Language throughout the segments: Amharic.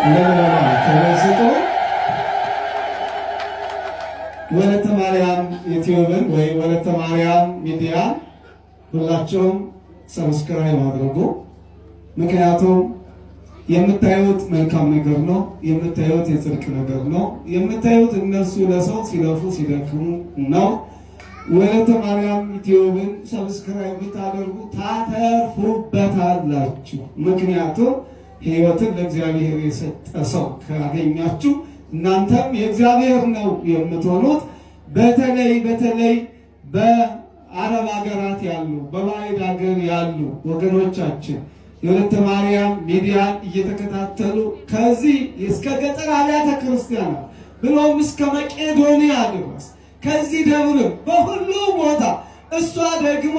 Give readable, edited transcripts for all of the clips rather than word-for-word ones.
ለለላ ተመስጦ ወለተ ማርያም ዩቲዩብን ወይ ወለተ ማርያም ሚዲያ ሁላችሁም ሰብስክራይብ አድርጉ። ምክንያቱም የምታዩት መልካም ነገር ነው፣ የምታዩት የጽድቅ ነገር ነው፣ የምታዩት እነሱ ለሰው ሲለፉ ሲደክሙ ነው። ወለተ ማርያም ዩቲዩብን ሰብስክራይብ ብታደርጉ ታተርፉበታላችሁ። ምክንያቱም ሕይወትን ለእግዚአብሔር የሰጠ ሰው ካገኛችሁ እናንተም የእግዚአብሔር ነው የምትሆኑት። በተለይ በአረብ ሀገራት ያሉ በባዕድ ሀገር ያሉ ወገኖቻችን የወለተ ማርያም ሚዲያን እየተከታተሉ ከዚህ እስከ ገጠር አብያተ ክርስቲያናት ብሎም እስከ መቄዶንያ ድረስ ከዚህ ደብርም በሁሉ ቦታ እሷ ደግሞ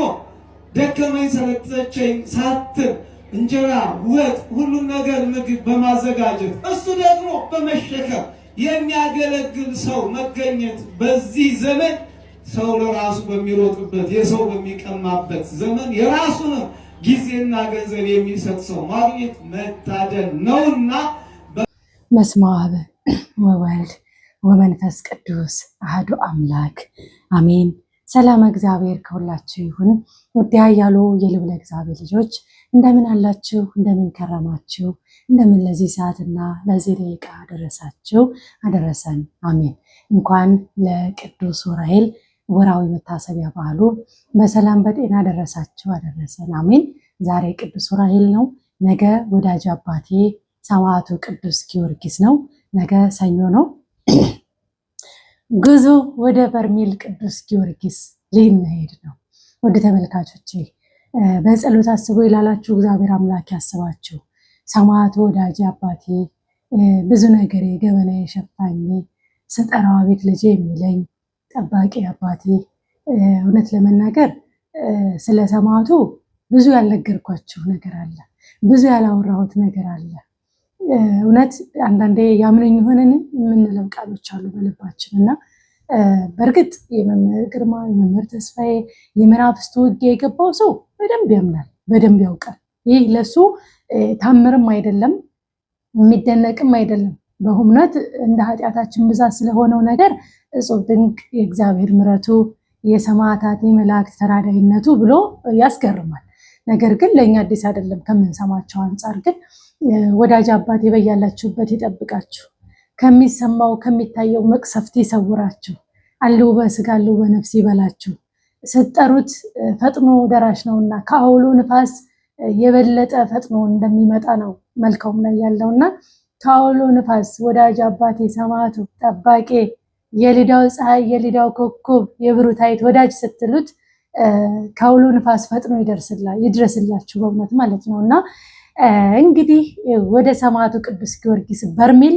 ደከመኝ ሰለቸኝ ሳትል እንጀራ ወጥ ሁሉን ነገር ምግብ በማዘጋጀት እሱ ደግሞ በመሸከም የሚያገለግል ሰው መገኘት በዚህ ዘመን ሰው ለራሱ በሚሮጥበት የሰው በሚቀማበት ዘመን የራሱን ጊዜና ገንዘብ የሚሰጥ ሰው ማግኘት መታደል ነውና በስመ አብ ወወልድ ወመንፈስ ቅዱስ አሐዱ አምላክ አሜን። ሰላም እግዚአብሔር ከሁላችሁ ይሁን። ውድ ያያሉ የልዑል እግዚአብሔር ልጆች እንደምን አላችሁ? እንደምን ከረማችሁ? እንደምን ለዚህ ሰዓትና ለዚህ ደቂቃ አደረሳችሁ አደረሰን። አሜን። እንኳን ለቅዱስ ዑራኤል ወራዊ መታሰቢያ በዓሉ በሰላም በጤና አደረሳችሁ አደረሰን። አሜን። ዛሬ ቅዱስ ዑራኤል ነው። ነገ ወዳጅ አባቴ ሰማዕቱ ቅዱስ ጊዮርጊስ ነው። ነገ ሰኞ ነው። ጉዞ ወደ በርሜል ቅዱስ ጊዮርጊስ ልንሄድ ነው። ወደ ተመልካቾቼ በጸሎት አስቦ ይላላችሁ እግዚአብሔር አምላክ ያስባችሁ። ሰማዕቱ ወዳጅ አባቴ ብዙ ነገሬ ገበናዬ ሸፋኝ ስጠራው አቤት ልጄ የሚለኝ ጠባቂ አባቴ። እውነት ለመናገር ስለ ሰማዕቱ ብዙ ያልነገርኳችሁ ነገር አለ፣ ብዙ ያላወራሁት ነገር አለ። እውነት አንዳንዴ ያምነኝ ሆነን የምንለው ቃሎች አሉ በልባችን እና በእርግጥ የመምህር ግርማ የመምህር ተስፋዬ የመናፍስቱ ውጊያ የገባው ሰው በደንብ ያምናል፣ በደንብ ያውቃል። ይህ ለሱ ታምርም አይደለም የሚደነቅም አይደለም። በእውነት እንደ ኃጢአታችን ብዛት ስለሆነው ነገር እጹብ ድንቅ የእግዚአብሔር ምሕረቱ የሰማዕታት የመላእክት ተራዳይነቱ ብሎ ያስገርማል። ነገር ግን ለእኛ አዲስ አይደለም። ከምንሰማቸው አንጻር ግን ወዳጅ አባቴ በያላችሁበት ይጠብቃችሁ፣ ከሚሰማው ከሚታየው መቅሰፍት ይሰውራችሁ፣ አልው በስጋ አልው በነፍስ ይበላችሁ። ስትጠሩት ፈጥኖ ደራሽ ነውና ከአውሎ ንፋስ የበለጠ ፈጥኖ እንደሚመጣ ነው መልካም ላይ ያለውና ከአውሎ ንፋስ ወዳጅ አባቴ ሰማዕቱ ጠባቂ የሊዳው ፀሐይ የሊዳው ኮከብ የብሩታይት ወዳጅ ስትሉት ከአውሎ ንፋስ ፈጥኖ ይድረስላችሁ በእውነት ማለት ነውና እንግዲህ ወደ ሰማዕቱ ቅዱስ ጊዮርጊስ በርሜል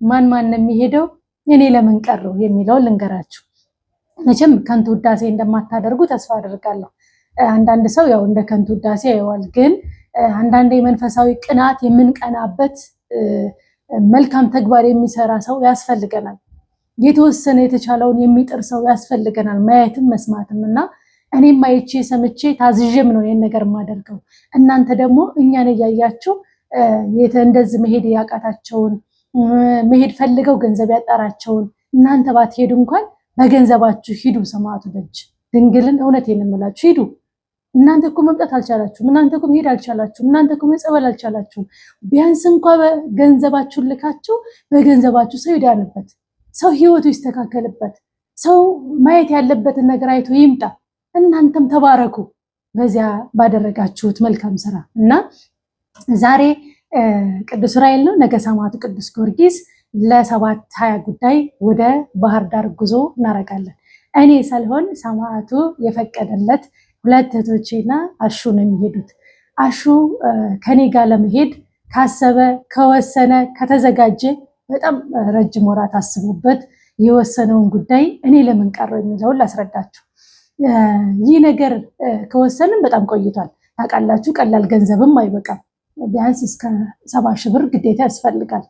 ማን ነው የሚሄደው? እኔ ለምን ቀረው የሚለው ልንገራችሁ። መቼም ከንቱ ውዳሴ እንደማታደርጉ ተስፋ አደርጋለሁ። አንዳንድ ሰው ያው እንደ ከንቱ ውዳሴ ያየዋል። ግን አንዳንዴ መንፈሳዊ ቅናት የምንቀናበት መልካም ተግባር የሚሰራ ሰው ያስፈልገናል። የተወሰነ የተቻለውን የሚጥር ሰው ያስፈልገናል፣ ማየትም መስማትም እና እኔም አይቼ ሰምቼ ታዝዤም ነው ይሄን ነገር የማደርገው። እናንተ ደግሞ እኛን እያያችሁ እንደዚህ መሄድ ያቃታቸውን መሄድ ፈልገው ገንዘብ ያጣራቸውን እናንተ ባትሄዱ እንኳን በገንዘባችሁ ሂዱ። ሰማዕቱ ደጅ ድንግልን እውነቴን እምላችሁ ሂዱ። እናንተ እኮ መምጣት አልቻላችሁም፣ እናንተ እኮ መሄድ አልቻላችሁም፣ እናንተ እኮ መጸበል አልቻላችሁም። ቢያንስ እንኳን በገንዘባችሁን ልካችሁ በገንዘባችሁ ሰው ይዳንበት፣ ሰው ህይወቱ ይስተካከልበት፣ ሰው ማየት ያለበትን ነገር አይቶ ይምጣ። እናንተም ተባረኩ በዚያ ባደረጋችሁት መልካም ስራ እና ዛሬ ቅዱስ ዑራኤል ነው፣ ነገ ሰማዕቱ ቅዱስ ጊዮርጊስ ለ7:20 ጉዳይ ወደ ባህር ዳር ጉዞ እናደርጋለን። እኔ ሳልሆን ሰማዕቱ የፈቀደለት ሁለት እህቶቼና አሹ ነው የሚሄዱት። አሹ ከኔ ጋር ለመሄድ ካሰበ ከወሰነ ከተዘጋጀ በጣም ረጅም ወራት አስቦበት የወሰነውን ጉዳይ እኔ ለምን ቀረው የሚለውን ላስረዳችሁ። ይህ ነገር ከወሰንም በጣም ቆይቷል። ታውቃላችሁ፣ ቀላል ገንዘብም አይበቃም። ቢያንስ እስከ 70 ሺህ ብር ግዴታ ያስፈልጋል።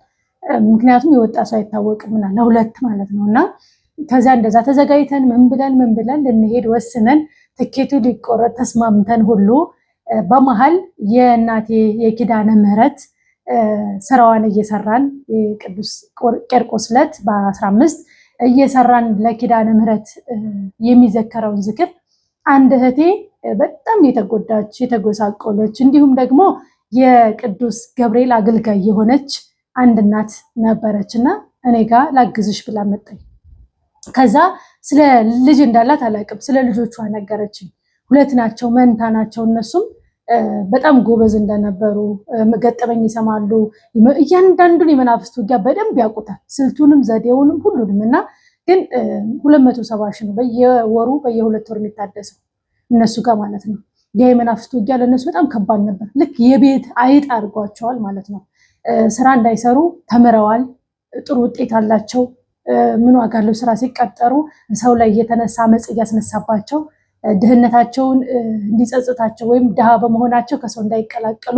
ምክንያቱም የወጣ ሰው አይታወቅምና ለሁለት ማለት ነውና ከዛ እንደዛ ተዘጋጅተን ምን ብለን ልንሄድ ወስነን ትኬቱ ሊቆረጥ ተስማምተን ሁሉ በመሃል የእናቴ የኪዳነ ምሕረት ስራዋን እየሰራን ቅዱስ ቂርቆስ ዕለት በ15 እየሰራን ለኪዳነ ምሕረት የሚዘከረውን ዝክር አንድ እህቴ በጣም የተጎዳች የተጎሳቆለች እንዲሁም ደግሞ የቅዱስ ገብርኤል አገልጋይ የሆነች አንድ እናት ነበረችና እኔ ጋር ላግዝሽ ብላ መጣኝ። ከዛ ስለ ልጅ እንዳላት አላውቅም፣ ስለ ልጆቿ ነገረችኝ። 2 ናቸው፣ መንታ ናቸው። እነሱም በጣም ጎበዝ እንደነበሩ ገጠመኝ ይሰማሉ። እያንዳንዱን የመናፍስት ውጊያ በደንብ ያውቁታል፣ ስልቱንም ዘዴውንም ሁሉንም። እና ግን 270 ሺህ ነው በየወሩ በየ2 ወር የሚታደሰው እነሱ ጋር ማለት ነው። ያ የመናፍስት ውጊያ ለእነሱ በጣም ከባድ ነበር። ልክ የቤት አይጥ አድርጓቸዋል ማለት ነው። ስራ እንዳይሰሩ ተምረዋል፣ ጥሩ ውጤት አላቸው። ምን ዋጋ አለው ስራ ሲቀጠሩ ሰው ላይ እየተነሳ አመፅ እያስነሳባቸው ድህነታቸውን እንዲጸጽታቸው ወይም ድሃ በመሆናቸው ከሰው እንዳይቀላቀሉ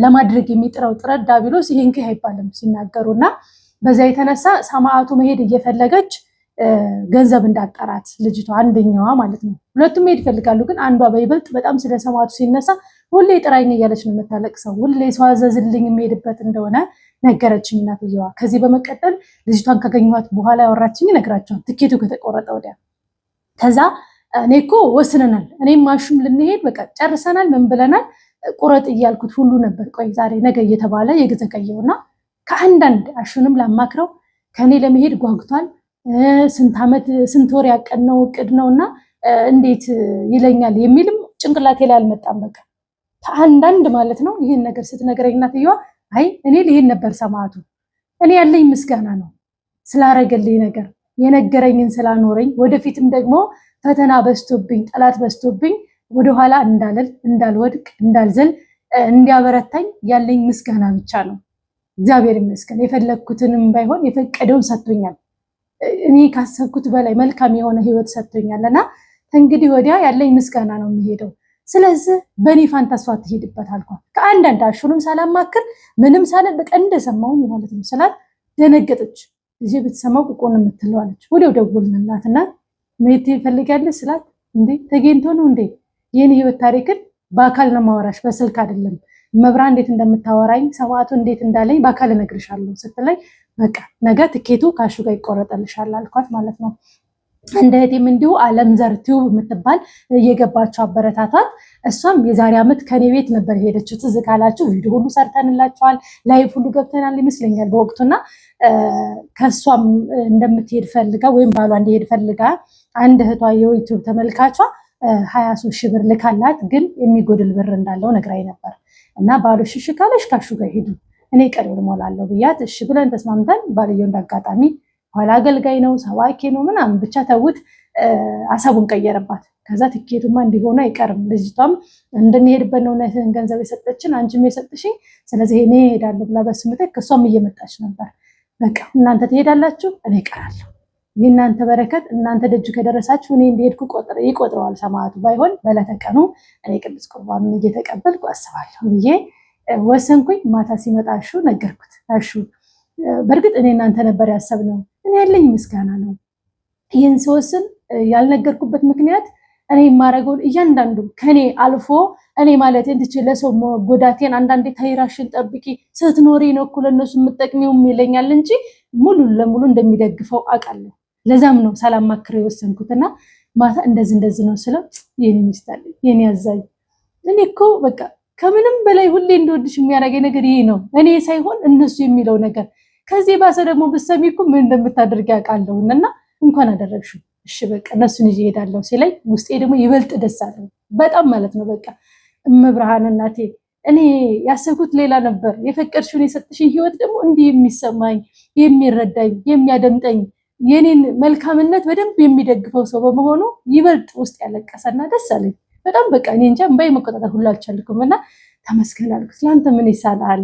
ለማድረግ የሚጥረው ጥረት ዲያብሎስ ይሄን ከይ አይባልም ሲናገሩና በዛ የተነሳ ሰማዕቱ መሄድ እየፈለገች ገንዘብ እንዳጠራት ልጅቷ አንደኛዋ ማለት ነው። 2ቱም መሄድ ይፈልጋሉ፣ ግን አንዷ በይበልጥ በጣም ስለ ሰማዕቱ ሲነሳ ሁሌ ጥራኝ እያለች ነው የምታለቅሰው። ሁሌ ሰው አዘዝልኝ የሚሄድበት እንደሆነ ነገረችኝ እናትየዋ። ከዚህ በመቀጠል ልጅቷን ካገኘኋት በኋላ ያወራችኝ ነግራቸዋል፣ ትኬቱ ከተቆረጠ ወዲያ። ከዛ እኔ እኮ ወስነናል፣ እኔም ማሹም ልንሄድ በቃ ጨርሰናል፣ ምን ብለናል፣ ቁረጥ እያልኩት ሁሉ ነበር። ቆይ ዛሬ ነገ እየተባለ የገዘገየውና ከአንዳንድ አሹንም ላማክረው ከኔ ለመሄድ ጓጉቷል። ስንት ወር ያቀድነው እቅድ ነውና እንዴት ይለኛል የሚልም ጭንቅላቴ ላይ አልመጣም። በቃ ከአንዳንድ ማለት ነው። ይህን ነገር ስትነግረኝ እናትየዋ አይ እኔ ልሄድ ነበር ሰማዕቱ፣ እኔ ያለኝ ምስጋና ነው ስላረገልኝ ነገር የነገረኝን ስላኖረኝ፣ ወደፊትም ደግሞ ፈተና በስቶብኝ ጠላት በስቶብኝ ወደኋላ እንዳልል እንዳልወድቅ እንዳልዘል እንዲያበረታኝ ያለኝ ምስጋና ብቻ ነው። እግዚአብሔር ይመስገን የፈለግኩትንም ባይሆን የፈቀደውን ሰጥቶኛል። እኔ ካሰብኩት በላይ መልካም የሆነ ህይወት ሰጥቶኛልና እንግዲህ ወዲያ ያለኝ ምስጋና ነው የሚሄደው። ስለዚህ በእኔ ፋንታ እሷ ትሄድበት አልኳት። ከአንዳንድ አሹንም ሳላማክር ምንም ሳለ በቃ እንደሰማው ማለት ነው ስላት ደነገጠች። እዚህ ብትሰማው ቁቆን የምትለዋለች። ወዲያው ደውልንላትና መሄድ ትፈልጋለች ስላት እንዴ ተገኝቶ ነው እንዴ የኔ ህይወት ታሪክን በአካል ነው ማወራሽ በስልክ አይደለም። መብራን እንዴት እንደምታወራኝ ሰማዕቱ እንዴት እንዳለኝ በአካል እነግርሻለሁ ስትለኝ በቃ ነገ ትኬቱ ካሹ ጋር ይቆረጠልሻል አልኳት ማለት ነው። እንደ እህቴም እንዲሁ ዓለም ዘር ቲዩብ የምትባል እየገባቸው አበረታቷት። እሷም የዛሬ ዓመት ከኔ ቤት ነበር ሄደችው። ትዝ ካላችሁ ቪዲዮ ሁሉ ሰርተንላችኋል፣ ላይቭ ሁሉ ገብተናል ይመስለኛል በወቅቱና ከሷም እንደምትሄድ ፈልጋ ወይም ባሏ እንዲሄድ ፈልጋ አንድ እህቷ የዩቲዩብ ተመልካቿ 23 ሺህ ብር ልካላት፣ ግን የሚጎድል ብር እንዳለው ነግራኝ ነበር እና ባሎሽ እሺ ካለሽ ካሹ ጋር ሄዱ እኔ ቀሪውን እሞላለሁ ብያት እሺ ብለን ተስማምተን ባልየው እንዳጋጣሚ ኋላ አገልጋይ ነው ሰባኪ ነው ምናምን ብቻ ተውት አሳቡን ቀየረባት። ከዛ ትኬቱማ እንዲሆነ አይቀርም ልጅቷም እንድንሄድበት ነው ገንዘብ የሰጠችን አንቺም የሰጥሽኝ፣ ስለዚህ እኔ እሄዳለሁ ብላ በስምተክ እሷም እየመጣች ነበር። በቃ እናንተ ትሄዳላችሁ እኔ እቀራለሁ፣ የእናንተ በረከት እናንተ ደጅ ከደረሳችሁ እኔ እንደሄድኩ ይቆጥረዋል ሰማዕቱ። ባይሆን በለተቀኑ እኔ ቅዱስ ቁርባኑን እየተቀበልኩ አስባለሁ ብዬ ወሰንኩኝ። ማታ ሲመጣ አሹ ነገርኩት። አሹ በእርግጥ እኔ እናንተ ነበር ያሰብነው፣ እኔ ያለኝ ምስጋና ነው። ይህን ስወስን ያልነገርኩበት ምክንያት እኔ የማደርገውን እያንዳንዱ ከኔ አልፎ እኔ ማለት እንትች ለሰው ጎዳቴን አንዳንዴ ታይራሽን ጠብቂ ስትኖሪ ነው እኮ ለእነሱ የምጠቅሚውም ይለኛል እንጂ ሙሉ ለሙሉ እንደሚደግፈው አውቃለሁ። ለዛም ነው ሳላማክረው የወሰንኩትና ማታ እንደዚህ ነው ስለው የኔ ሚስት አለ የኔ አዛኝ እኔ እኮ በቃ ከምንም በላይ ሁሌ እንደወድሽ የሚያደርገኝ ነገር ይሄ ነው፣ እኔ ሳይሆን እነሱ የሚለው ነገር። ከዚህ ባሰ ደግሞ ብትሰሚ እኮ ምን እንደምታደርጊ አውቃለሁና እንኳን አደረግሽው እሺ በቃ እነሱን ይዤ እሄዳለሁ ሲለኝ ውስጤ ደግሞ ይበልጥ ደስ አለኝ በጣም ማለት ነው። በቃ እመብርሃን እናቴ እኔ ያሰብኩት ሌላ ነበር፣ የፈቀድሽውን የሰጥሽኝ ህይወት ደግሞ እንዲህ የሚሰማኝ የሚረዳኝ የሚያደምጠኝ የኔን መልካምነት በደንብ የሚደግፈው ሰው በመሆኑ ይበልጥ ውስጥ ያለቀሰና ደስ አለኝ በጣም። በቃ እኔ እንጃ እምባዬ መቆጣጠር ሁሉ አልቻልኩምና ተመስገን አልኩት። ለአንተ ምን ይሳናል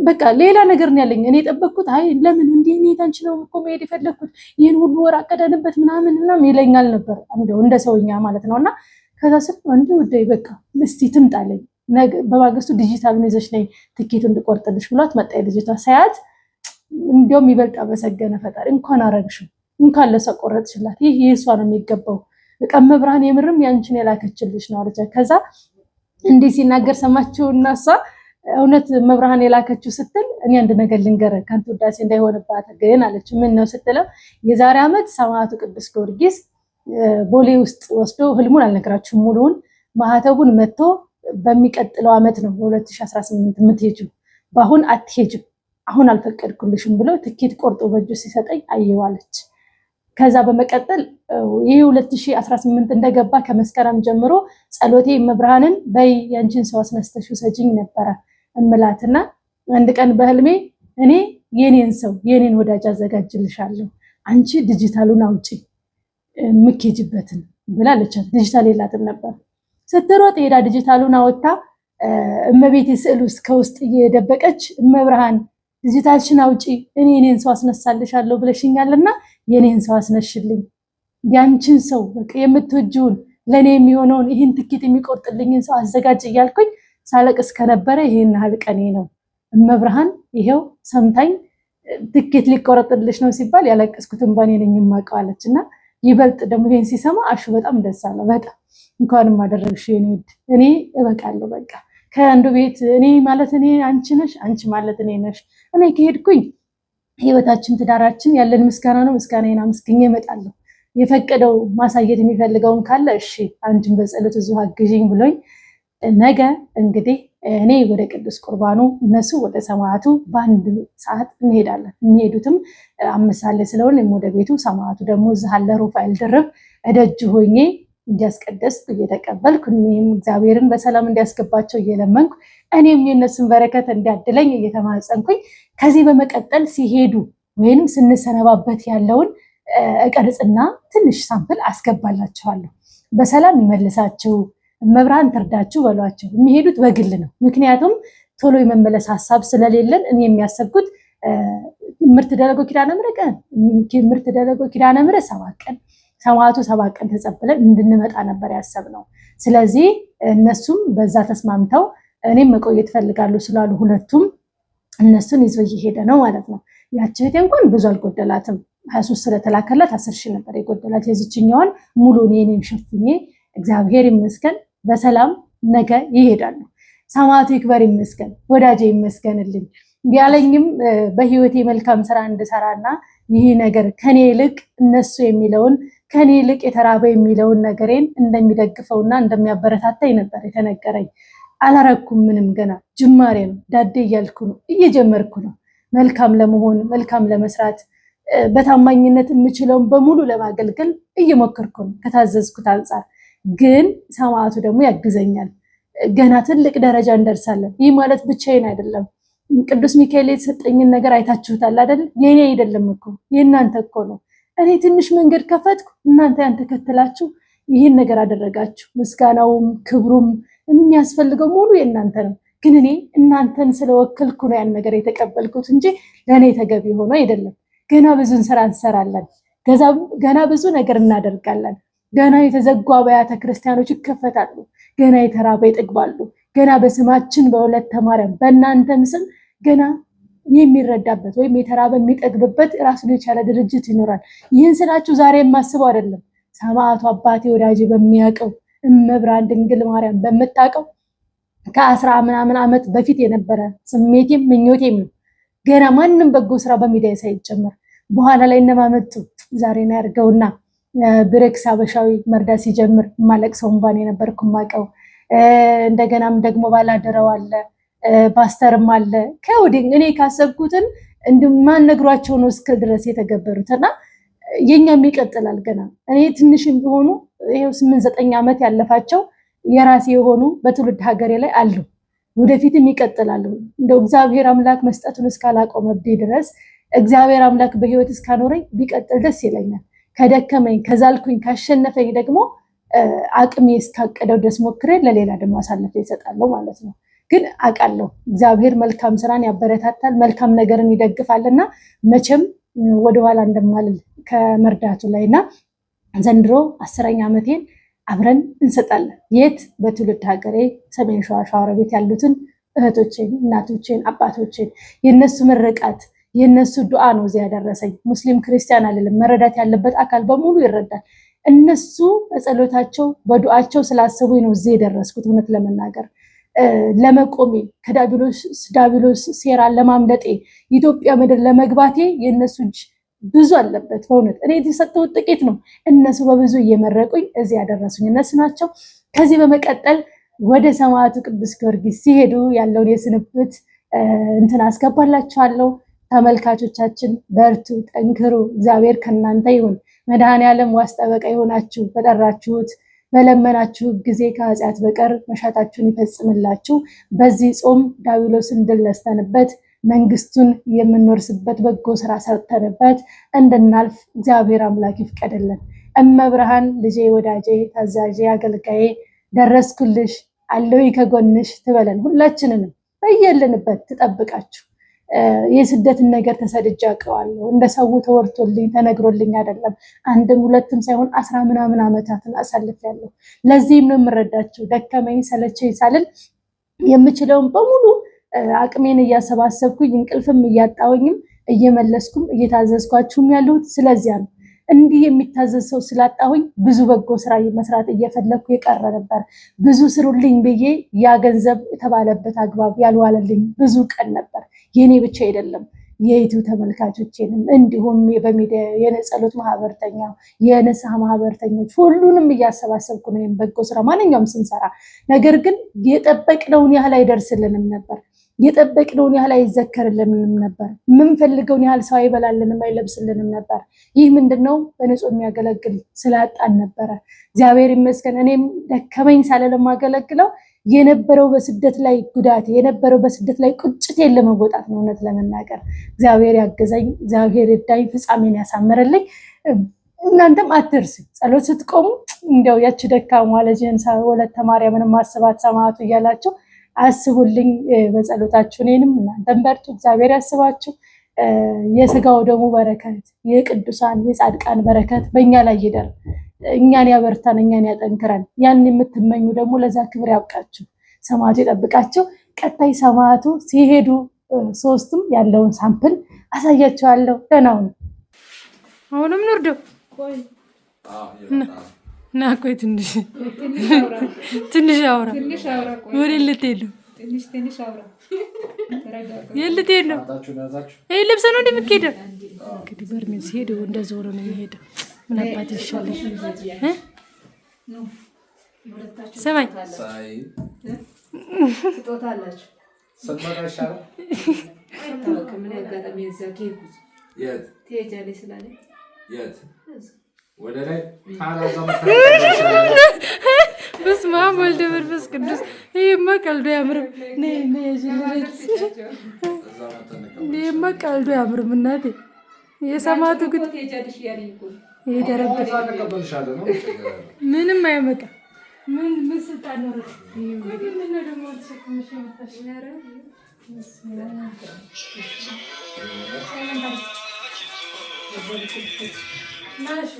በቃ ሌላ ነገር ነው ያለኝ። እኔ የጠበቅኩት አይ ለምን እንዲህ እኔ ታንቺ ነው እኮ መሄድ የፈለግኩት ይህን ሁሉ ወር አቀደንበት ምናምን ይለኛል ነበር እንደ ሰውኛ ማለት ነውና ከዛ ስል አንዱ ወደይ በቃ እስቲ ትምጣለኝ በማግስቱ ዲጂታሉን ይዘሽ ነይ ትኬት እንድቆርጥልሽ ብሏት መጣ። ልጅቷ ሳያት እንዲያውም ይበልጥ አመሰገነ ፈጣሪ፣ እንኳን አረግሽው እንኳን ለሰው ቆረጥሽላት፣ ይህ የእሷ ነው የሚገባው በቃ መብርሃን የምርም ያንቺን የላከችልሽ ነው አለች። ከዛ እንዲህ ሲናገር ሰማችውና እሷ እውነት መብርሃን የላከችው ስትል እኔ አንድ ነገር ልንገርህ ከንቱ ውዳሴ እንዳይሆንባት ግን አለች። ምን ነው ስትለው የዛሬ ዓመት ሰማዕቱ ቅዱስ ጊዮርጊስ ቦሌ ውስጥ ወስዶ ህልሙን አልነግራችሁም ሙሉውን ማህተቡን መጥቶ በሚቀጥለው ዓመት ነው 2018 የምትሄጂው በአሁን አትሄጂም አሁን አልፈቀድኩልሽም ብሎ ትኬት ቆርጦ በእጁ ሲሰጠኝ አየዋለች። ከዛ በመቀጠል ይሄ 2018 እንደገባ ከመስከረም ጀምሮ ጸሎቴ መብርሃንን በይ ያንቺን ሰው አስነስተሽ ሰጂኝ ነበረ እምላትና አንድ ቀን በህልሜ እኔ የኔን ሰው የኔን ወዳጅ አዘጋጅልሻለሁ አንቺ ዲጂታሉን አውጪ ምኬጅበትን ብላለቻት። ዲጂታል የላትም ነበር። ስትሮጥ ሄዳ ዲጂታሉን አወጣ እመቤቴ ስዕል ውስጥ ከውስጥ እየደበቀች መብርሃን ዲጂታልሽን አውጪ እኔ የኔን ሰው አስነሳልሻለሁ ብለሽኛልና የኔን ሰው አስነሽልኝ ያንቺን ሰው በቃ የምትወጂውን ለኔ የሚሆነውን ይህን ትኬት የሚቆርጥልኝን ሰው አዘጋጅ እያልኩኝ ሳለቅስ ከነበረ ይሄን ያህል ቀኔ ነው መብርሃን ይሄው ሰምታኝ ትኬት ሊቆረጥልሽ ነው ሲባል ያለቀስኩትን ባኔ ነኝ ማቀዋለችና ይበልጥ ደግሞ ይሄን ሲሰማ አሹ በጣም ደስ አለ። በጣም እንኳንም አደረግሽ የኔ ውድ እኔ እበቃለሁ በቃ ከአንዱ ቤት እኔ ማለት እኔ አንቺ ነሽ አንቺ ማለት እኔ ነሽ እኔ ከሄድኩኝ ህይወታችን ትዳራችን ያለን ምስጋና ነው ምስጋናዬን አመስግኜ እመጣለሁ የፈቀደው ማሳየት የሚፈልገውን ካለ እሺ አንቺን በጸሎት እዚሁ አግዢኝ ብሎኝ ነገ እንግዲህ እኔ ወደ ቅዱስ ቁርባኑ እነሱ ወደ ሰማዕቱ በአንድ ሰዓት እንሄዳለን። የሚሄዱትም 5 ሰዓት ላይ ስለሆነ ወደ ቤቱ ሰማዕቱ ደግሞ እዚህ አለ ሩፋኤል ድርብ እደጅ ሆኜ እንዲያስቀደስኩ እየተቀበልኩ እኔም እግዚአብሔርን በሰላም እንዲያስገባቸው እየለመንኩ እኔም የነሱን በረከት እንዲያድለኝ እየተማጸንኩኝ ከዚህ በመቀጠል ሲሄዱ ወይንም ስንሰነባበት ያለውን እቀርጽና ትንሽ ሳምፕል አስገባላችኋለሁ። በሰላም ይመልሳችሁ መብርሃን ትርዳችሁ በሏቸው። የሚሄዱት በግል ነው። ምክንያቱም ቶሎ የመመለስ ሀሳብ ስለሌለን እኔ የሚያሰብኩት ምርት ደረጎ ኪዳነ ምሕረት 7 ቀን ሰማዕቱ 7 ቀን ተጸብለን እንድንመጣ ነበር ያሰብነው። ስለዚህ እነሱም በዛ ተስማምተው እኔም መቆየት ፈልጋሉ ስላሉ ሁለቱም እነሱን ይዞ እየሄደ ነው ማለት ነው። ያቺ እህቴ እንኳን ብዙ አልጎደላትም 23 ስለተላከላት 10 ሺህ ነበር የጎደላት። የዚችኛዋን ሙሉ እኔን ሸፍኜ እግዚአብሔር ይመስገን በሰላም ነገ ይሄዳሉ። ሰማዕቱ ይክበር ይመስገን ወዳጄ ይመስገንልኝ ያለኝም በህይወቴ መልካም ስራ እንድሰራና ይሄ ነገር ከኔ ይልቅ እነሱ የሚለውን ከኔ ይልቅ የተራበ የሚለውን ነገሬን እንደሚደግፈውና እንደሚያበረታታኝ ነበር የተነገረኝ። አላረኩም ምንም ገና ጅማሬ ነው። ዳዴ እያልኩ ነው እየጀመርኩ ነው መልካም ለመሆን መልካም ለመስራት በታማኝነት የምችለውን በሙሉ ለማገልገል እየሞከርኩ ነው ከታዘዝኩት አንፃር። ግን ሰማዕቱ ደግሞ ያግዘኛል። ገና ትልቅ ደረጃ እንደርሳለን። ይህ ማለት ብቻዬን አይደለም። ቅዱስ ሚካኤል የተሰጠኝን ነገር አይታችሁታል አይደል? የኔ አይደለም እኮ የእናንተ እኮ ነው። እኔ ትንሽ መንገድ ከፈትኩ፣ እናንተ ያን ተከትላችሁ ይህን ነገር አደረጋችሁ። ምስጋናውም ክብሩም የሚያስፈልገው ሙሉ የእናንተ ነው። ግን እኔ እናንተን ስለወከልኩ ነው ያን ነገር የተቀበልኩት እንጂ ለእኔ ተገቢ ሆኖ አይደለም። ገና ብዙ ስራ እንሰራለን። ገና ብዙ ነገር እናደርጋለን። ገና የተዘጉ አብያተ ክርስቲያኖች ይከፈታሉ። ገና የተራበ ይጠግባሉ። ገና በስማችን በወለተ ማርያም በእናንተም ስም ገና የሚረዳበት ወይም የተራበ የሚጠግብበት ራሱን የቻለ ድርጅት ይኖራል። ይህን ስላችሁ ዛሬ የማስበው አይደለም። ሰማዕቱ አባቴ ወዳጄ በሚያውቀው እመብርሃን ድንግል ማርያም በምታውቀው ከ10 ምናምን ዓመት በፊት የነበረ ስሜቴም ምኞቴም ነው። ገና ማንም በጎ ስራ በሚዲያ ሳይጨመር በኋላ ላይ እነማመጡ ዛሬ ነው ያርገውና ብሬክስ አበሻዊ መርዳት ሲጀምር ማለቅሰው እንባን የነበርኩ ማቀው እንደገናም ደግሞ ባላደረው አለ ፓስተርም አለ ከወዲህ እኔ ካሰብኩትን እንደማን ነግሯቸው ነው እስከ ድረስ የተገበሩትና የኛም ይቀጥላል። ገና እኔ ትንሽም ቢሆኑ ይሄው 8-9 ዓመት ያለፋቸው የራሴ የሆኑ በትውልድ ሀገሬ ላይ አሉ። ወደፊትም ይቀጥላሉ። እንደው እግዚአብሔር አምላክ መስጠቱን እስካላቆመብኝ ድረስ እግዚአብሔር አምላክ በህይወት እስካኖረኝ ቢቀጥል ደስ ይለኛል። ከደከመኝ ከዛልኩኝ ካሸነፈኝ ደግሞ አቅሜ እስካቀደው ድረስ ሞክሬ ለሌላ ደግሞ አሳልፌ እሰጣለሁ ማለት ነው። ግን አውቃለሁ እግዚአብሔር መልካም ስራን ያበረታታል፣ መልካም ነገርን ይደግፋልና መቼም ወደኋላ እንደማልል ከመርዳቱ ላይና ዘንድሮ 10ኛ ዓመቴን አብረን እንሰጣለን። የት በትውልድ ሀገሬ ሰሜን ሸዋ ሸዋሮቢት ያሉትን እህቶቼን፣ እናቶቼን፣ አባቶቼን የነሱ ምርቃት የነሱ ዱዓ ነው እዚያ ያደረሰኝ። ሙስሊም ክርስቲያን አይደለም፣ መረዳት ያለበት አካል በሙሉ ይረዳል። እነሱ በጸሎታቸው በዱዓቸው ስላሰቡኝ ነው እዚህ የደረስኩት። እውነት ለመናገር ለመቆሜ ከዳቢሎስ ሴራ ለማምለጤ ኢትዮጵያ ምድር ለመግባቴ የእነሱ እጅ ብዙ አለበት። በእውነት እኔ የተሰጠሁት ጥቂት ነው። እነሱ በብዙ እየመረቁኝ እዚህ ያደረሱኝ እነሱ ናቸው። ከዚህ በመቀጠል ወደ ሰማዕቱ ቅዱስ ጊዮርጊስ ሲሄዱ ያለውን የስንብት እንትን አስገባላችኋለሁ። ተመልካቾቻችን በርቱ፣ ጠንክሩ። እግዚአብሔር ከእናንተ ይሁን። መድኃኔዓለም ዋስ ጠበቃ የሆናችሁ በጠራችሁት በለመናችሁ ጊዜ ከኃጢአት በቀር መሻታችሁን ይፈጽምላችሁ። በዚህ ጾም ዲያብሎስን ድል ነስተንበት መንግስቱን የምንወርስበት በጎ ስራ ሰርተንበት እንድናልፍ እግዚአብሔር አምላክ ይፍቀድልን። እመብርሃን ልጄ፣ ወዳጄ፣ ታዛዤ፣ አገልጋዬ ደረስኩልሽ አለሁ ከጎንሽ ትበለን። ሁላችንንም በየልንበት ትጠብቃችሁ። የስደትን ነገር ተሰድጄ አውቀዋለሁ። እንደ ሰው ተወርቶልኝ ተነግሮልኝ አይደለም። አንድም ሁለትም ሳይሆን 10 ምናምን ዓመታትን አሳልፌያለሁ። ለዚህም ነው የምረዳቸው። ደከመኝ ሰለቸኝ ሳልል የምችለውን በሙሉ አቅሜን እያሰባሰብኩኝ እንቅልፍም እያጣወኝም እየመለስኩም እየታዘዝኳችሁም ያለሁት ስለዚያ ነው። እንዲህ የሚታዘዝ ሰው ስላጣሁኝ ብዙ በጎ ስራ መስራት እየፈለግኩ የቀረ ነበር። ብዙ ስሩልኝ ብዬ ያ ገንዘብ የተባለበት አግባብ ያልዋለልኝ ብዙ ቀን ነበር። የኔ ብቻ አይደለም የዩቲዩብ ተመልካቾቼንም እንዲሁም በሚዲያ የጸሎት ማህበርተኛ የንስሐ ማህበርተኞች ሁሉንም እያሰባሰብኩ ነው በጎ ስራ ማንኛውም ስንሰራ። ነገር ግን የጠበቅነውን ያህል አይደርስልንም ነበር። የጠበቅነውን ያህል አይዘከርልንም ነበር። የምንፈልገውን ያህል ሰው አይበላልንም፣ አይለብስልንም ነበር። ይህ ምንድነው? በንጹህ የሚያገለግል ስላጣን ነበረ። እግዚአብሔር ይመስገን እኔም ደከመኝ ሳልል የማገለግለው የነበረው በስደት ላይ ጉዳቴ የነበረው በስደት ላይ ቁጭቴን ለመወጣት ነው። እውነት ለመናገር እግዚአብሔር ያገዘኝ፣ እግዚአብሔር ይርዳኝ፣ ፍጻሜን ያሳምርልኝ። እናንተም አትርሱ። ጸሎት ስትቆሙ እንደው ያቺ ደካማ ልጅን ወለተ ማርያምን ማስባት ሰማዕቱ እያላችሁ አስቡልኝ በጸሎታችሁ። እኔንም እናንተም በርቱ፣ እግዚአብሔር ያስባችሁ። የስጋው ደግሞ በረከት የቅዱሳን የጻድቃን በረከት በእኛ ላይ ይደር። እኛን ያበርታን፣ እኛን ያጠንክረን። ያን የምትመኙ ደግሞ ለዛ ክብር ያብቃችሁ። ሰማዕቱ ይጠብቃችሁ። ቀጣይ ሰማዕቱ ሲሄዱ ሶስቱም ያለውን ሳምፕል አሳያችኋለሁ። ደህና ሁኑ። አሁንም ንርዶ ና ቆይ ትንሽ አውራ። ወደ ልትሄድ ነው? የልትሄድ ነው? ይህ ልብስ ነው እንደምትሄደው? እንግዲህ በርሜል ሲሄድ እንደዚህ ሆኖ ነው የሚሄደው። ምን አባት ይሻላል? ስማኝ በስመ አብ ወልደ መንፈስ ቅዱስ። ይሄማ ቀልዶ አያምርም። ይሄማ ቀልዶ አያምርም። እናቴ የሰማዕቱ ግን የደረበት ምንም አያመጣም። ምን ስልጣን ኖረ? ምን ደግሞ ተሸክመሽ የመጣሽ ናሽ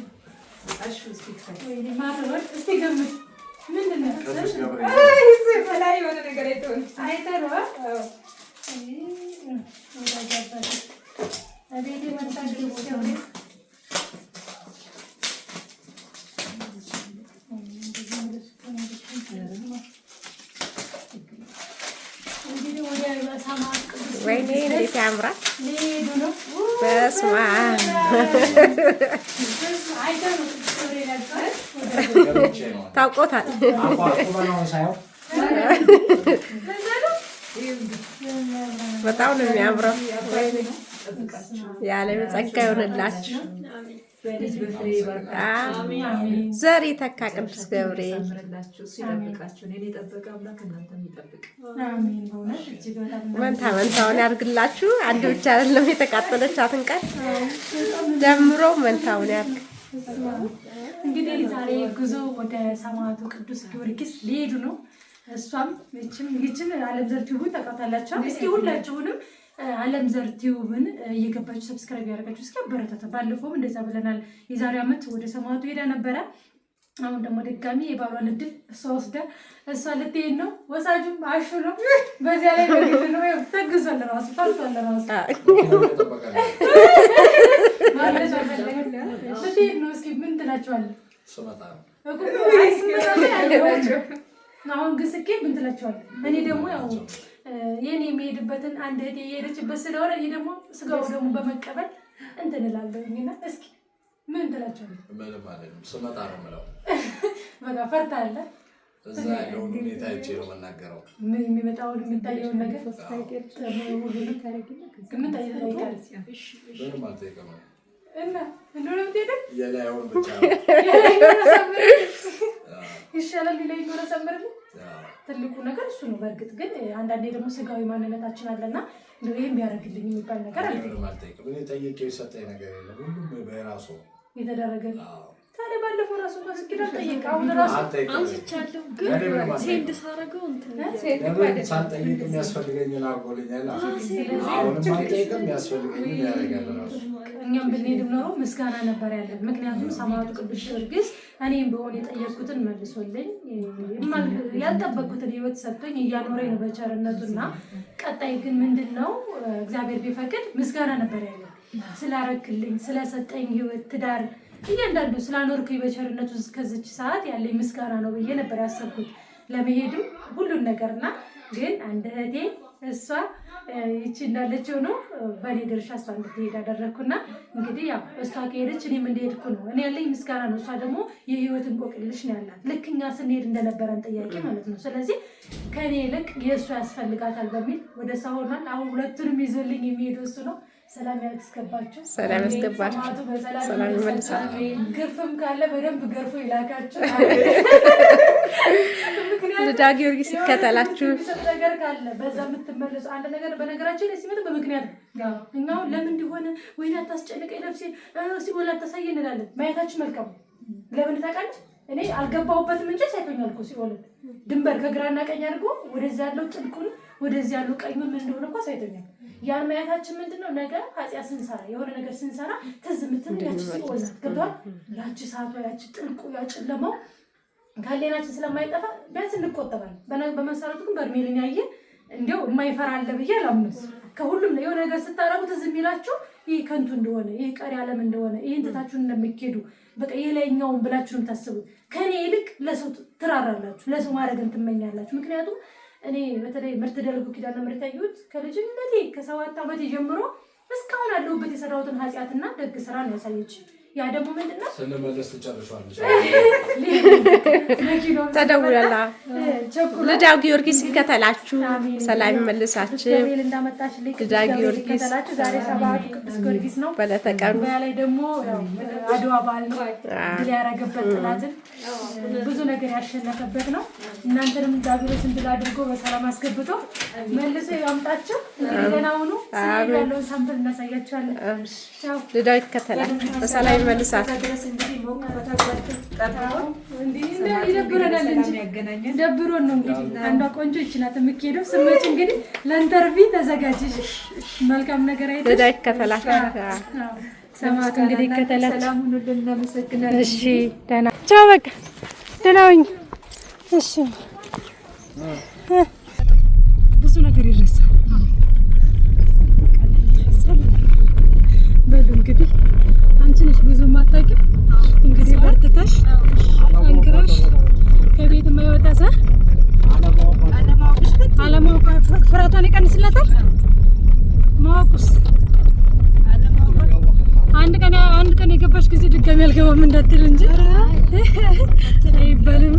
ወይኔ እንዴት ያምራል! በስመ አብ ታውቆታል። በጣም ነው የሚያምረው። ያለ ጸጋ ይሆንላችሁ። ዘር ተካ ቅዱስ ገብርኤል መንታ መንታውን ያርግላችሁ። አንድ ብቻ አይደለም የተቃጠለቻትን ቀን ጀምሮ መንታውን ያርግ። እንግዲህ ዛሬ ጉዞ ወደ ሰማዕቱ ቅዱስ ጊዮርጊስ ሊሄዱ ነው። እሷም ይችም ዓለም ዘር ቲዩብን ታውቃታላችሁ። እስኪ ሁላችሁንም ዓለም ዘር ቲዩብን እየገባችሁ ሰብስክራይብ ያደርጋችሁ እስኪ አበረታታ። ባለፈውም እንደዛ ብለናል። የዛሬ ዓመት ወደ ሰማዕቱ ሄዳ ነበረ። አሁን ደግሞ ድጋሚ የባሏን እድል እሷ ወስዳ እሷ ልትሄድ ነው። ወሳጁም አሹ ነው። በዚያ ላይ በግል ነው ተግዟል። ራሱ ፈልቷል። ራሱ ልትሄድ ነው። እስኪ ምን ትላችኋለህ? አሁን ግን ስኬ ምን ትላቸዋለህ? እኔ ደግሞ ያው የኔ የሚሄድበትን አንድ እህቴ የሄደችበት ስለሆነ እኔ ደግሞ ስጋው ደግሞ በመቀበል እንትን እላለሁኝና እስኪ ምን ትላቸዋለህ? ምንም አይደለም። ስመጣ ነው የምለው። በቃ ፈርታለ እዛ ያለውን ሁኔታ አይቼ ነው የምናገረው። የሚመጣውን የምታየውን ነገር ምንም አልጠይቅም እና እንደሆነ ምትሄደ የላይውን ብቻ ይሻላል። ሌላ ሰምርልኝ ትልቁ ነገር እሱ ነው። በእርግጥ ግን አንዳንዴ ደግሞ ስጋዊ ማንነታችን አለና ይህም ቢያደርግልኝ የሚባል ነገር አለ። ምንም አልጠይቅም። እኔ ጠይቄው የሰጠኝ ነገር የለም። ሁሉም በራሱ የተደረገ ታዲያ ባለፈው ራሱ መስጊድ አልጠየቅ አሁን ራሱ አንስቻለሁ። ግን ሴንድ ሳረገው ሳልጠይቅ የሚያስፈልገኝን አድርጎልኛል። አሁንም አልጠይቅም፣ የሚያስፈልገኝን ያደርጋል ራሱ። እኛም ብንሄድም ኖሮ ምስጋና ነበር ያለን። ምክንያቱም ሰማዕቱ ቅዱስ ጊዮርጊስ እኔም በሆነ የጠየቅኩትን መልሶልኝ ያልጠበቅኩትን ህይወት ሰጥቶኝ እያኖረኝ ነው በቸርነቱና ቀጣይ ግን ምንድን ነው እግዚአብሔር ቢፈቅድ ምስጋና ነበር ያለን። ስላረክልኝ፣ ስለሰጠኝ ህይወት፣ ትዳር እያንዳንዱ ስላኖርኩኝ በቸርነቱ እስከዚች ሰዓት ያለኝ ምስጋና ነው ብዬ ነበር ያሰብኩት ለመሄድም ሁሉን ነገርና ግን አንድ እህቴ እሷ ይቺ እንዳለችው ነው በእኔ ድርሻ እሷ እንድትሄድ አደረግኩና እንግዲህ ያው እሷ ከሄደች እኔም እንደሄድኩ ነው። እኔ ያለኝ ምስጋና ነው፣ እሷ ደግሞ የህይወት እንቆቅልሽ ነው ያላት። ልክ እኛ ስንሄድ እንደነበረን ጥያቄ ማለት ነው። ስለዚህ ከእኔ ይልቅ የእሱ ያስፈልጋታል በሚል ወደ ሰው ሆኗል። አሁን ሁለቱንም ይዞልኝ የሚሄደው እሱ ነው። ሰላም ያስገባችሁ፣ ሰላም ያስገባችሁ፣ ሰላም ይመልሳችሁ። ግርፍም ካለ በደንብ ገርፎ ይላካችሁ። ልዳ ጊዮርጊስ ይከተላችሁ። ነገር ካለ በዛ የምትመለሱ አንድ ነገር በነገራችን ላይ ሲመጣ በምክንያት እኛው ለምን እንደሆነ ወይኔ አታስጨንቀኝ ነፍሴን ሲሞላ ታሳይ እንላለን። ማየታችን መልካም ለምን ታውቃለች። እኔ አልገባሁበትም እንጂ ሳይቶኛል እኮ ሲኦል ድንበር ከግራና ቀኝ አድርጎ ወደዚህ ያለው ጥልቁን ወደዚህ ያለው ቀኙን ምን እንደሆነ እኮ ሳይቶኛል። ያን ማየታችን ምንድነው ነገ ኃጢአት ስንሰራ የሆነ ነገር ስንሰራ ትዝ ምትል ያቺ ሲኦል ናት። ገብቷል። ያቺ ሰዓቷ ያቺ ጥልቁ ያጨለመው ካሌናችን ስለማይጠፋ ቢያንስ እንቆጠባለን። በመሰረቱ ግን በርሜልን ያየ እንዲያው የማይፈራ አለ ብዬ አላምንም። ከሁሉም የሆነ ነገር ስታረጉ ትዝ የሚላችሁ ይህ ከንቱ እንደሆነ ይህ ቀሪ ዓለም እንደሆነ ይህን ትታችሁን እንደሚኬዱ በቃ የላይኛውን ብላችሁ ነው የምታስቡት። ከኔ ይልቅ ለሰው ትራራላችሁ፣ ለሰው ማድረግን ትመኛላችሁ። ምክንያቱም እኔ በተለይ ምርት ደርጉ ኪዳነ ምሕረት ያየሁት ከልጅነቴ ከ7 ዓመት ጀምሮ እስካሁን ያለሁበት የሰራሁትን ኃጢአትና ደግ ስራ ነው ያሳየች። ያ ደግሞ ምንድነው ስንመለስ ትጨርሻለሽ። ተደውላላ ልዳው ጊዮርጊስ ይከተላችሁ፣ ሰላም ይመልሳችሁ። ልዳው ጊዮርጊስ ዛሬ ሰማዕቱ ቅዱስ ጊዮርጊስ ነው። በለተቀኑ ላይ ደግሞ አድዋ በዓል ነው። ድል ያደረገበት ጥላትን ብዙ ነገር ያሸነፈበት ነው። እናንተንም ዳግሮስ እንድል አድርጎ በሰላም አስገብቶ መልሶ ያምጣችሁ። ደህና ሁኑ። ያለውን ሳምፕል እናሳያችኋለን። ልዳው ይከተላል፣ በሰላም ይመልሳል። ይደብረናል እንጂ ደብሮን ነው እንግዲህ አንዷ ቆንጆ ይችላል የምትሄደው ስመች እንግዲህ ለኢንተርቪ ተዘጋጅሽ። መልካም ነገር አይደል? ልዳው ይከተላል። ሰማዕቱ እንግዲህ ይከተላል። ሰላም ሁኑልን። እናመሰግናለን። እሺ ደህና ቻው። በቃ ደህና ሁኚ። እሺ ብዙ ነገር ይረሳል። በሉ እንግዲህ አንቺ ነሽ ብዙ ማታውቂው እንግዲህ በርትተሽ አንክረሽ ከቤት የማይወጣ ሰው አለማወቅ ፍራቷን ይቀንስላታል። ማወቁስ አንድ ቀን የገባሽ ጊዜ ድጋሚ አልገባም እንዳትል እንጂ አይባልም።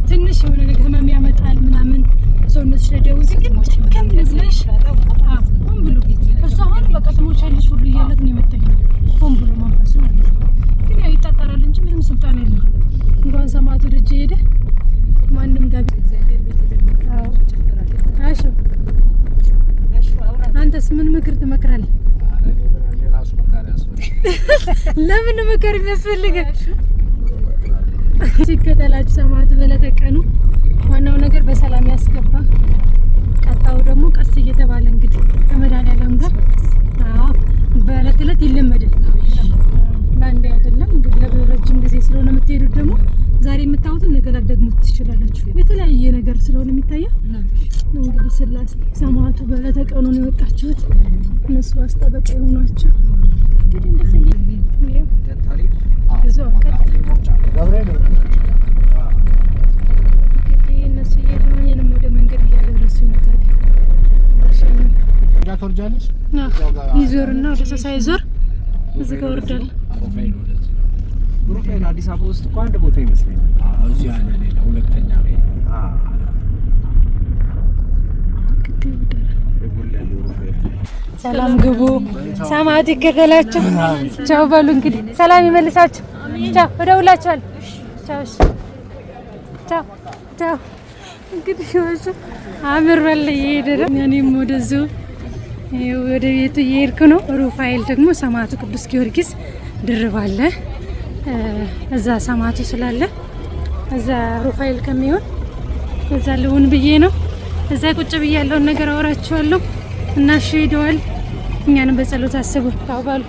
ትንሽ የሆነ ነገር ህመም ያመጣል ምናምን ሰውነትሽ ላይ ደውዝ ግን ችግር ብለሽ ሆን ብሎ እሱ አሁን በቃ ትሞቻለሽ ሁሉ እያለት ነው የመጣኝ ሆን ብሎ ማንፈሱ ማለት ነው። ግን ያው ይጣጣራል እንጂ ምንም ስልጣን የለም። እንኳን ሰማዕቱ ደጅ ሄደ ማንም ጋር አንተስ ምን ምክር ትመክራለህ? ለምን ምክር የሚያስፈልገው? ሲከተላችሁ ሰማዕቱ በለተቀኑ ዋናው ነገር በሰላም ያስገባ። ቀጣው ደግሞ ቀስ እየተባለ እንግዲህ ከመድኃኒዓለም ጋር በዕለት ዕለት ይለመዳል። ለአንዴ አይደለም እንግዲህ ለረጅም ጊዜ ስለሆነ የምትሄዱት ደግሞ ዛሬ የምታዩትን ነገር ላትደግሙት ትችላላችሁ። የተለያየ ነገር ስለሆነ የሚታየው እንግዲህ ስላሴ ሰማዕቱ በለተቀኑ ነው የወጣችሁት። እነሱ አስጠበቃ የሆኗቸው እንግዲህ እንደዚህ ጋር ተወርጃለሽ ይዞርና ወደ ሰሳይ ዞር እዚህ ጋር ወርዳል። ሩፋኤል አዲስ አበባ ውስጥ እኮ አንድ ቦታ ይመስለኛል። እዚህ ያለ ሌላ ሁለተኛ ላይ ሰላም ግቡ። ሰማዕት ይከተላችሁ። ቻው በሉ እንግዲህ ሰላም ይመልሳችሁ። ቻው እደውላችኋለሁ። ቻው ቻው ቻው። እንግዲህ አምር በል እየሄደ ነው። እኔም ወደዚሁ ወደ ቤቱ እየሄድኩ ነው። ሩፋኤል ደግሞ ሰማዕቱ ቅዱስ ጊዮርጊስ ድርብ አለ እዛ ሰማዕቱ ስላለ እዛ ሩፋኤል ከሚሆን እዛ ልውን ብዬ ነው። እዛ ቁጭ ብዬ ያለውን ነገር አወራችኋለሁ። እና እሺ ሄደዋል። እኛንም በጸሎት አስቡ። ታውባሉ